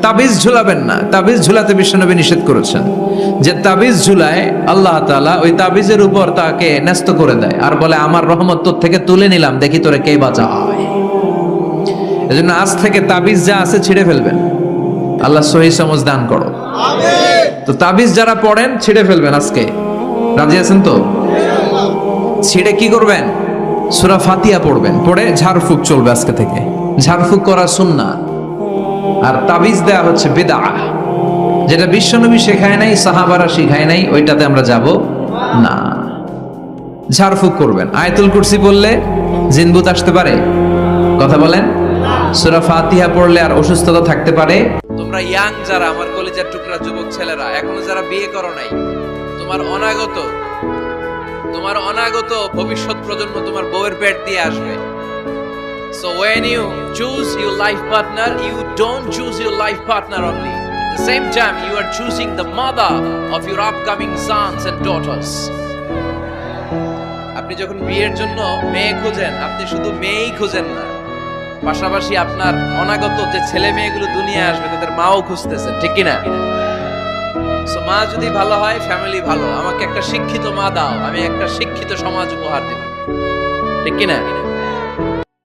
তাবিজ ঝুলাবেন না। তাবিজ ঝুলাতে বিশ্বনবী নিষেধ করেছেন। যে তাবিজ ঝুলায় আল্লাহ তাআলা ওই তাবিজের উপর তাকে ন্যস্ত করে দেয় আর বলে আমার রহমত তোর থেকে তুলে নিলাম, দেখি তোরে কে বাঁচায়। এজন্য আজ থেকে তাবিজ যা আছে ছিঁড়ে ফেলবেন। আল্লাহ সহি সমঝ দান করো। তো তাবিজ যারা পড়েন ছিঁড়ে ফেলবেন আজকে। রাজি আছেন তো? ছিঁড়ে কি করবেন? সূরা ফাতিহা পড়বেন, পড়ে ঝাড়ফুঁক চলবে আজকে থেকে। ঝাড়ফুঁক করা সুন্নাহ। আর তাবিজ দেয়া হচ্ছে বিদআহ, যেটা বিশ্বনবী শেখায় নাই, সাহাবারা শিখায় নাই, ওইটাতে আমরা যাব না। ঝাড়ফুঁক করবেন। আয়াতুল কুরসি পড়লে জিনভূত আসতে পারে? কথা বলেন। সূরা ফাতিহা পড়লে আর অসুস্থতা থাকতে পারে? তোমরা ইয়াং যারা, আমার কলিজার টুকরা যুবক ছেলেরা, এখনো যারা বিয়ে করো নাই, তোমার অনাগত ভবিষ্যৎ প্রজন্ম তোমার বউয়ের পেট দিয়ে আসবে। So when you choose your life partner, you don't choose your life partner only. At the same time, you are choosing the mother of your upcoming sons and daughters. আপনি যখন বিয়ের জন্য মেয়ে খোঁজেন, আপনি শুধু মেয়েই খোঁজেন না, পাশাপাশি আপনার অনাগত যে ছেলে মেয়েগুলো দুনিয়ায় আসবে তাদের মাও খুঁজতেছেন, ঠিক কিনা? সো মা যদি ভালো হয়, ফ্যামিলি ভালো। আমাকে একটা শিক্ষিত মা দাও, আমি একটা শিক্ষিত সমাজ উপহার দেব, ঠিক কিনা?